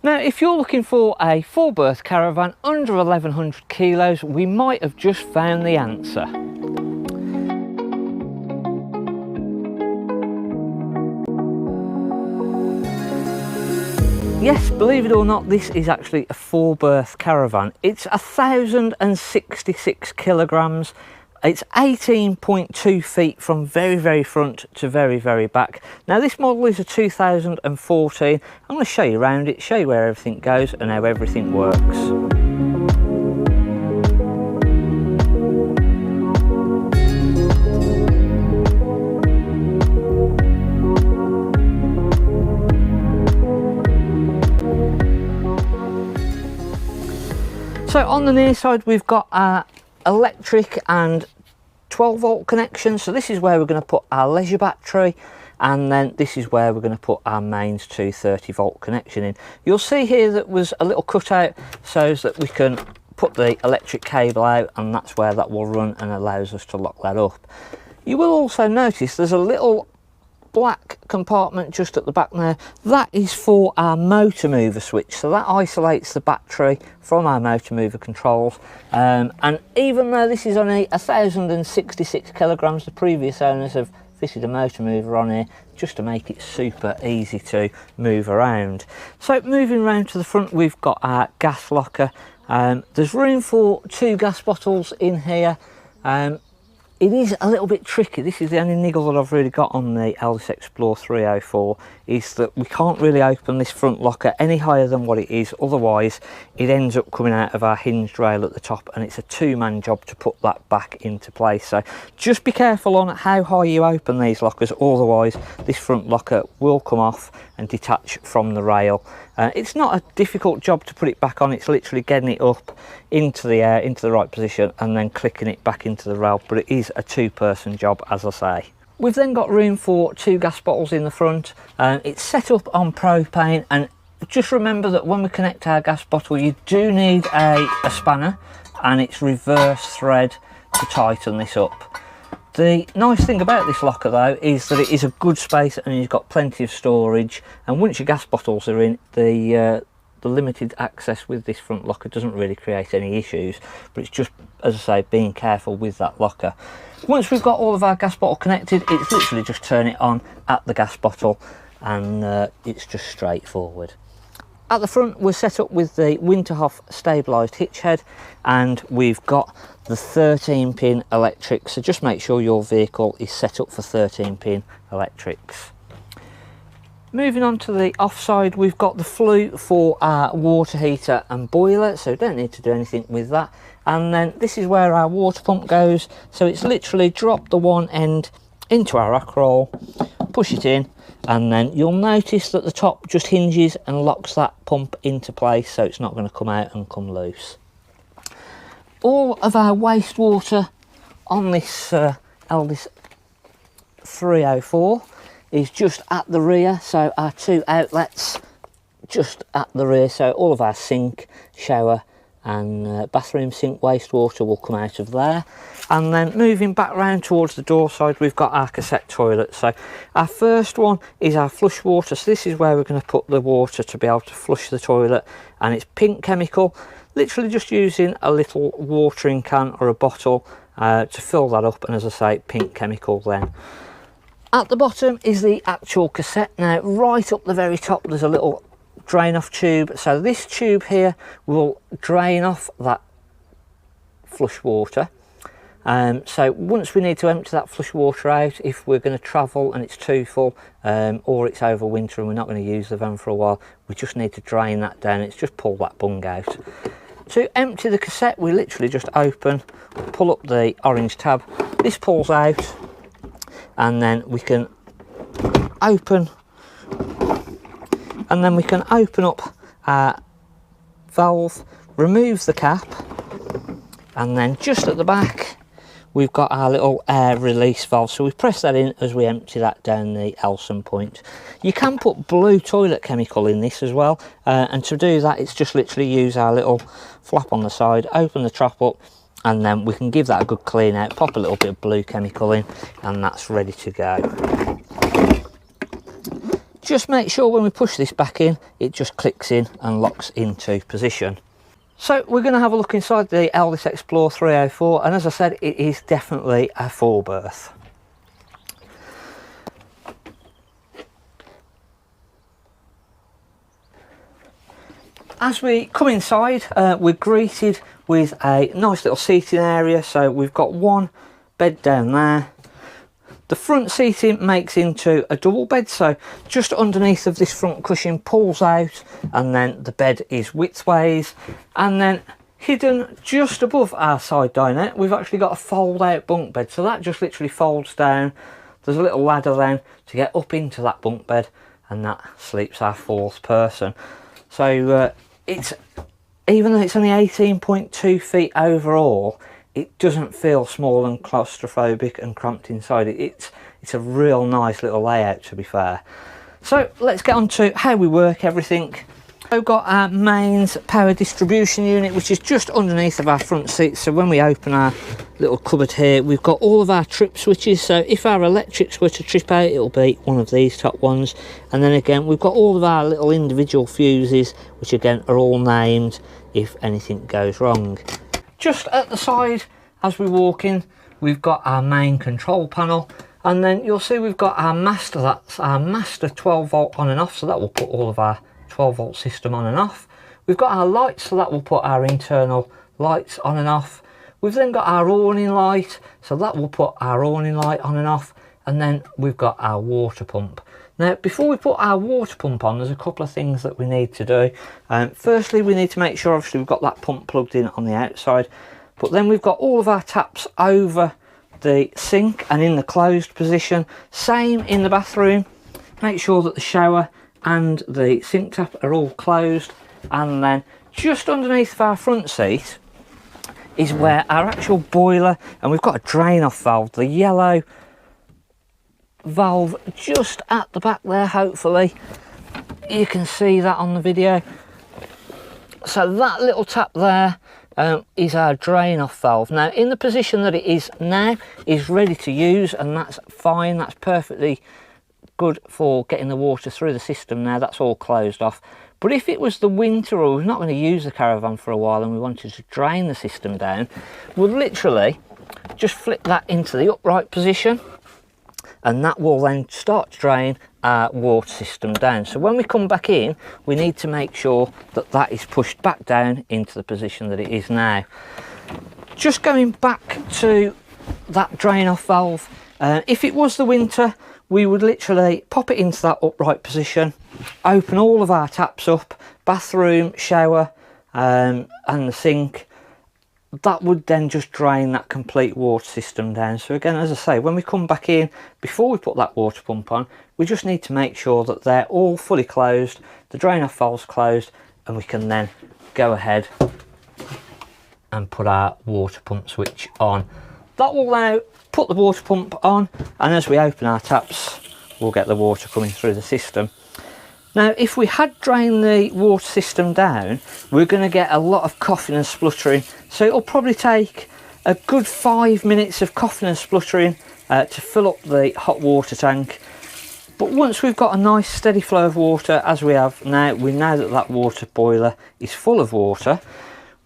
Now, if you're looking for a 4-berth caravan under 1100 kilos, we might have just found the answer. Yes, believe it or not, this is actually a 4-berth caravan. It's 1,066 kilograms. It's 18.2 feet from very, very front to very, very back. Now, this model is a 2014. I'm going to show you around it, show you where everything goes and how everything works. So on the near side, we've got our electric and 12-volt connection. So this is where we're going to put our leisure battery, and then this is where we're going to put our mains 230-volt connection in. You'll see here that was a little cutout so that we can put the electric cable out, and that's where that will run and allows us to lock that up. You will also notice there's a little black compartment just at the back there. That is for our motor mover switch, so that isolates the battery from our motor mover controls. And even though this is only 1,066 kilograms, the previous owners have fitted a motor mover on here just to make it super easy to move around. So moving around to the front, we've got our gas locker. There's room for 2 gas bottles in here. It is a little bit tricky. This is the only niggle that I've really got on the Eldest Explorer 304, is that we can't really open this front locker any higher than what it is, otherwise it ends up coming out of our hinged rail at the top, and it's a 2-man job to put that back into place. So just be careful on how high you open these lockers, otherwise this front locker will come off and detach from the rail. It's not a difficult job to put it back on. It's literally getting it up into the air, into the right position, and then clicking it back into the rail, but it is a 2-person job, as I say. We've then got room for 2 gas bottles in the front. It's set up on propane, and just remember that when we connect our gas bottle, you do need a spanner and its reverse thread to tighten this up. The nice thing about this locker though is that it is a good space and you've got plenty of storage, and once your gas bottles are in, the limited access with this front locker doesn't really create any issues, but it's just, as I say, being careful with that locker. Once we've got all of our gas bottle connected, it's literally just turn it on at the gas bottle, and it's just straightforward. At the front, we're set up with the Winterhoff stabilised hitch head, and we've got the 13-pin electric, so just make sure your vehicle is set up for 13-pin electrics. Moving on to the offside, we've got the flue for our water heater and boiler, so don't need to do anything with that. And then this is where our water pump goes, so it's literally drop the one end into our rock roll, push it in, and then you'll notice that the top just hinges and locks that pump into place, so it's not going to come out and come loose. All of our wastewater on this Eldest 304 is just at the rear, so our 2 outlets just at the rear, so all of our sink, shower and bathroom sink wastewater will come out of there. And then moving back round towards the door side, we've got our cassette toilet. So our first one is our flush water, so this is where we're going to put the water to be able to flush the toilet, and it's pink chemical, literally just using a little watering can or a bottle to fill that up, and as I say, pink chemical then. At the bottom is the actual cassette. Now right up the very top there's a little drain off tube, so this tube here will drain off that flush water. So once we need to empty that flush water out, if we're going to travel and it's too full, or it's over winter and we're not going to use the van for a while, we just need to drain that down. It's just pull that bung out. To empty the cassette, we literally just open, pull up the orange tab, this pulls out, and then we can open, up our valve, remove the cap, and then just at the back we've got our little air release valve, so we press that in as we empty that down the Elson point. You can put blue toilet chemical in this as well, and to do that it's just literally use our little flap on the side, open the top up, and then we can give that a good clean out, pop a little bit of blue chemical in, and that's ready to go. just make sure when we push this back in, it just clicks in and locks into position. So we're going to have a look inside the Eldest Explorer 304, and as I said, it is definitely a 4-berth. As we come inside, we're greeted with a nice little seating area. So we've got one bed down there. The front seating makes into a double bed, so just underneath of this front cushion pulls out, and then the bed is widthways. And then hidden just above our side dinette, we've actually got a fold out bunk bed, so that just literally folds down. There's a little ladder then to get up into that bunk bed, and that sleeps our 4th person. So it's, even though it's only 18.2 feet overall, it doesn't feel small and claustrophobic and cramped inside it. It's a real nice little layout, to be fair. So let's get on to how we work everything. We've got our mains power distribution unit, which is just underneath of our front seat. So when we open our little cupboard here, we've got all of our trip switches. So if our electrics were to trip out, it'll be one of these top ones. And then again, we've got all of our little individual fuses, which again are all named if anything goes wrong. Just at the side, as we walk in, we've got our main control panel. And then you'll see we've got our master, that's our master 12 volt on and off. So that will put all of our 12 volt system on and off. We've got our lights, so that will put our internal lights on and off. We've then got our awning light, so that will put our awning light on and off. And then we've got our water pump. Now, before we put our water pump on, there's a couple of things that we need to do. Firstly, we need to make sure, obviously, we've got that pump plugged in on the outside. But then we've got all of our taps over the sink and in the closed position. Same in the bathroom. Make sure that the shower and the sink tap are all closed. And then just underneath our front seat is where our actual boiler, and we've got a drain off valve, the yellow valve just at the back there. Hopefully you can see that on the video. So that little tap there is our drain off valve. Now, in the position that it is now, is ready to use, and that's fine. That's perfectly good for getting the water through the system. Now that's all closed off. But if it was the winter, or we're not going to use the Caravan for a while and we wanted to drain the system down, we'll literally just flip that into the upright position, and that will then start to drain our water system down. So when we come back in, we need to make sure that that is pushed back down into the position that it is now. Just going back to that drain off valve, if it was the winter, we would literally pop it into that upright position, open all of our taps up, bathroom, shower, and the sink. That would then just drain that complete water system down. So again, as I say, when we come back in, before we put that water pump on, we just need to make sure that they're all fully closed, the drain off valve's closed, and we can then go ahead and put our water pump switch on. That will now put the water pump on, and as we open our taps, we'll get the water coming through the system. Now, if we had drained the water system down, we're going to get a lot of coughing and spluttering. So it'll probably take a good 5 minutes of coughing and spluttering to fill up the hot water tank. But once we've got a nice steady flow of water, as we have now, we know that that water boiler is full of water.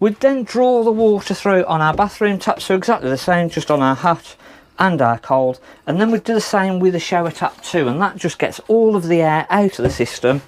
We'd then draw the water through on our bathroom tap, so exactly the same, just on our hot and our cold, and then we'd do the same with the shower tap too, and that just gets all of the air out of the system.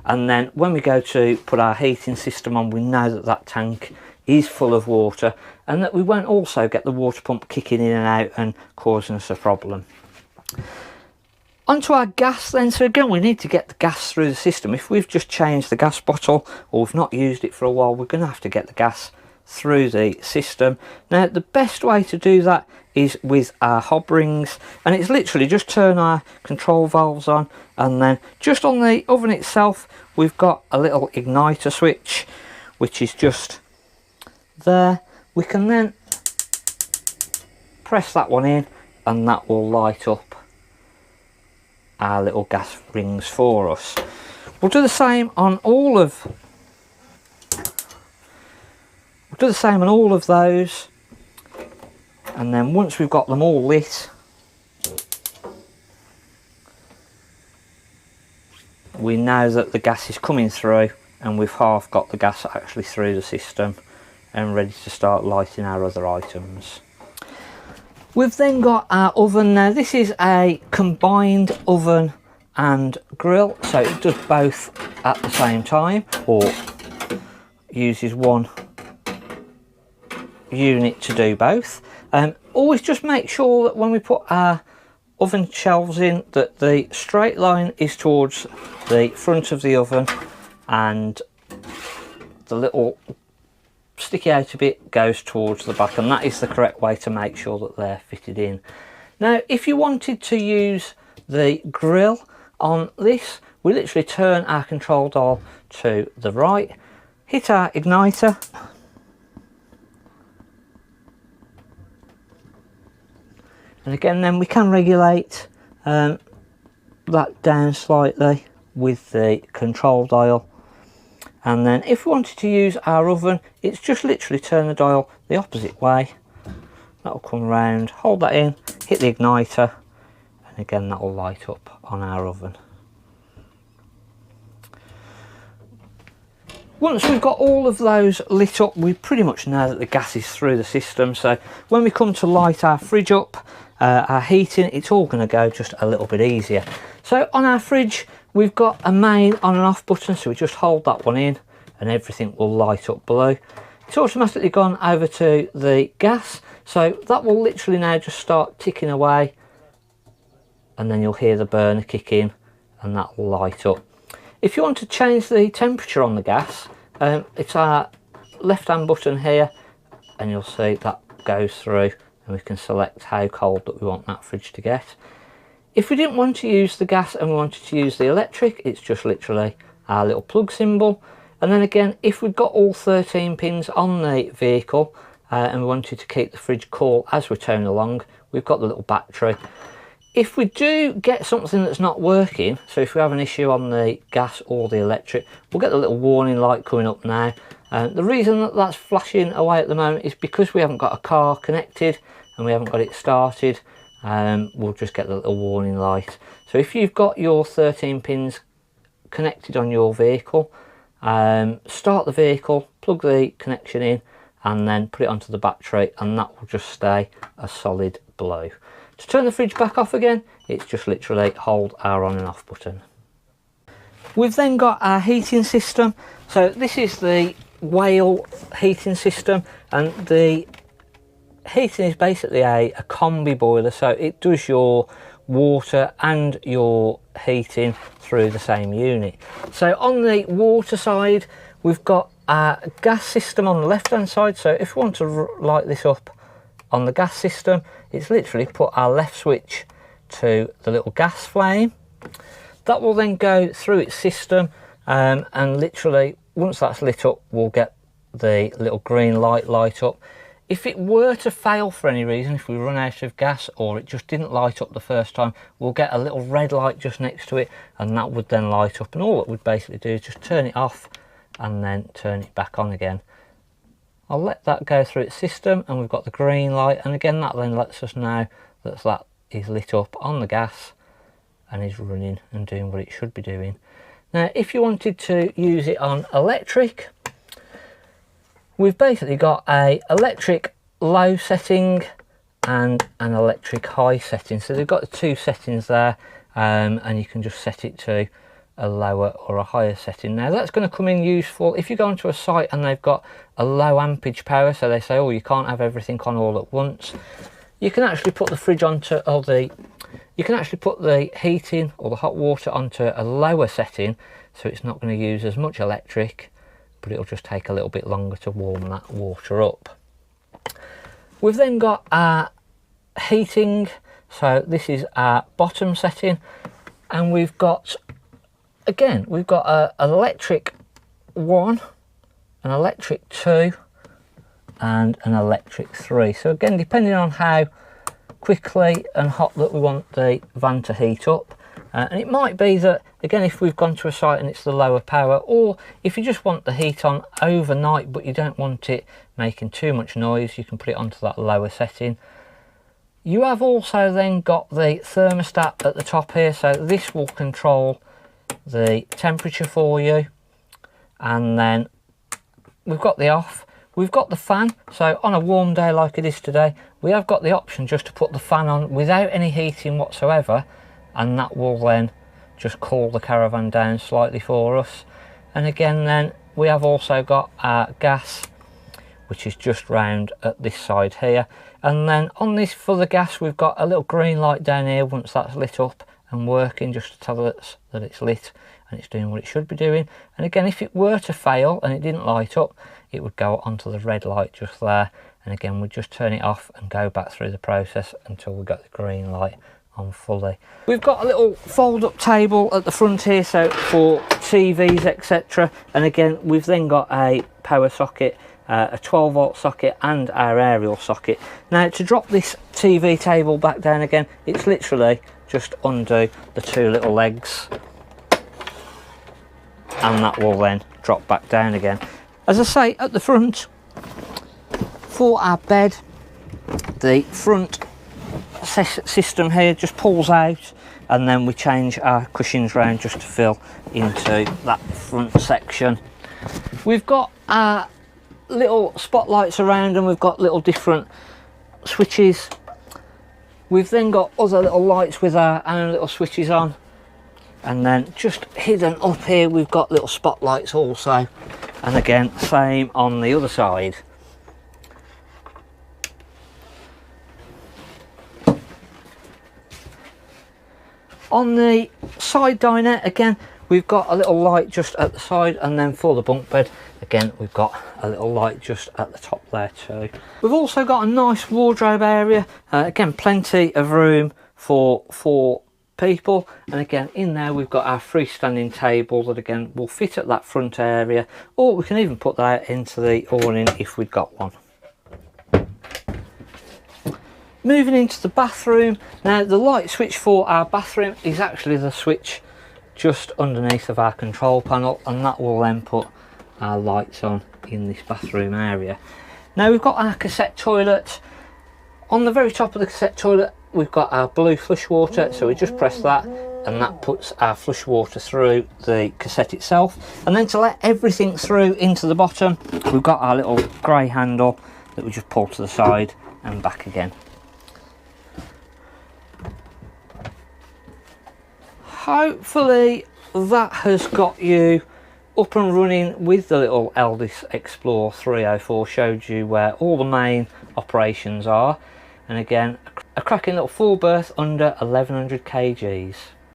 And then when we go to put our heating system on, we know that that tank is full of water, and that we won't also get the water pump kicking in and out and causing us a problem. Onto our gas then. So again, we need to get the gas through the system. If we've just changed the gas bottle, or we've not used it for a while, we're going to have to get the gas through the system. Now, the best way to do that is with our hob rings, and it's literally just turn our control valves on, and then just on the oven itself, we've got a little igniter switch, which is just there. We can then press that one in, and that will light up our little gas rings for us. We'll do the same on all of those, and then once we've got them all lit, we know that the gas is coming through, and we've half got the gas actually through the system and ready to start lighting our other items. We've then got our oven. Now this is a combined oven and grill, so it does both at the same time, or uses one unit to do both. Always just make sure that when we put our oven shelves in, that the straight line is towards the front of the oven and the little sticky out a bit goes towards the back, and that is the correct way to make sure that they're fitted in. Now if you wanted to use the grill on this, we literally turn our control dial to the right, hit our igniter, and again then we can regulate that down slightly with the control dial. And then if we wanted to use our oven, it's just literally turn the dial the opposite way. That'll come round, hold that in, hit the igniter, and again that will light up on our oven. Once we've got all of those lit up, we pretty much know that the gas is through the system. So when we come to light our fridge up, our heating, it's all going to go just a little bit easier. So on our fridge, we've got a main on and off button, so we just hold that one in and everything will light up below. It's automatically gone over to the gas, so that will literally now just start ticking away, and then you'll hear the burner kick in and that will light up. If you want to change the temperature on the gas, it's our left hand button here, and you'll see that goes through and we can select how cold that we want that fridge to get. If we didn't want to use the gas and we wanted to use the electric, it's just literally our little plug symbol. And then again, if we've got all 13 pins on the vehicle and we wanted to keep the fridge cool as we're towing along, we've got the little battery. If we do get something that's not working, so if we have an issue on the gas or the electric, we'll get the little warning light coming up now. The reason that that's flashing away at the moment is because we haven't got a car connected and we haven't got it started. We'll just get the little warning light. So if you've got your 13 pins connected on your vehicle, start the vehicle, plug the connection in, and then put it onto the battery, and that will just stay a solid blue. To turn the fridge back off again, it's just literally hold our on and off button. We've then got our heating system. So this is the Whale heating system, and the heating is basically a combi boiler, so it does your water and your heating through the same unit. So on the water side, we've got a gas system on the left hand side. So if we want to light this up on the gas system, it's literally put our left switch to the little gas flame. That will then go through its system, and literally once that's lit up, we'll get the little green light up. If it were to fail for any reason, if we run out of gas or it just didn't light up the first time, we'll get a little red light just next to it, and that would then light up, and all it would basically do is just turn it off and then turn it back on again. I'll let that go through its system, and we've got the green light, and again that then lets us know that that is lit up on the gas and is running and doing what it should be doing. Now if you wanted to use it on electric, we've basically got a electric low setting and an electric high setting. So they've got the two settings there, and you can just set it to a lower or a higher setting. Now that's going to come in useful if you go onto a site and they've got a low ampage power, so they say, oh, you can't have everything on all at once. You can actually put the fridge onto, you can actually put the heating or the hot water onto a lower setting, so it's not going to use as much electric, but it'll just take a little bit longer to warm that water up. We've then got our heating, so this is our bottom setting, and we've got, again, we've got an electric 1, an electric 2 and an electric 3. So again, depending on how quickly and hot that we want the van to heat up, and it might be that, again, if we've gone to a site and it's the lower power, or if you just want the heat on overnight but you don't want it making too much noise, you can put it onto that lower setting. You have also then got the thermostat at the top here, so this will control the temperature for you, and then we've got the off. We've got the fan, so on a warm day like it is today, we have got the option just to put the fan on without any heating whatsoever, and that will then just cool the caravan down slightly for us. And again, then we have also got our gas, which is just round at this side here. And then on this for the gas, we've got a little green light down here once that's lit up and working, just to tell us that it's lit and it's doing what it should be doing. And again, if it were to fail and it didn't light up, it would go onto the red light just there. And again, we'd just turn it off and go back through the process until we got the green light on fully. We've got a little fold-up table at the front here, so for TVs, etc. And again, we've then got a power socket, a 12-volt socket, and our aerial socket. Now, to drop this TV table back down again, it's literally just undo the two little legs, and that will then drop back down again. As I say, at the front, for our bed, the front system here just pulls out, and then we change our cushions round just to fill into that front section. We've got our little spotlights around, and we've got little different switches. We've then got other little lights with our own little switches on, and then just hidden up here we've got little spotlights also, and again same on the other side. On the side dinette, again we've got a little light just at the side, and then for the bunk bed, again we've got a little light just at the top there too. We've also got a nice wardrobe area, again plenty of room for 4 people, and again in there we've got our freestanding table that again will fit at that front area, or we can even put that into the awning if we've got one. Moving into the bathroom, now the light switch for our bathroom is actually the switch just underneath of our control panel, and that will then put our lights on in this bathroom area. Now we've got our cassette toilet. On the very top of the cassette toilet we've got our blue flush water, so we just press that and that puts our flush water through the cassette itself. And then to let everything through into the bottom, we've got our little grey handle that we just pull to the side and back again. Hopefully that has got you up and running with the little Eldis Explorer 304, showed you where all the main operations are, and again a cracking little full berth under 1100 kgs.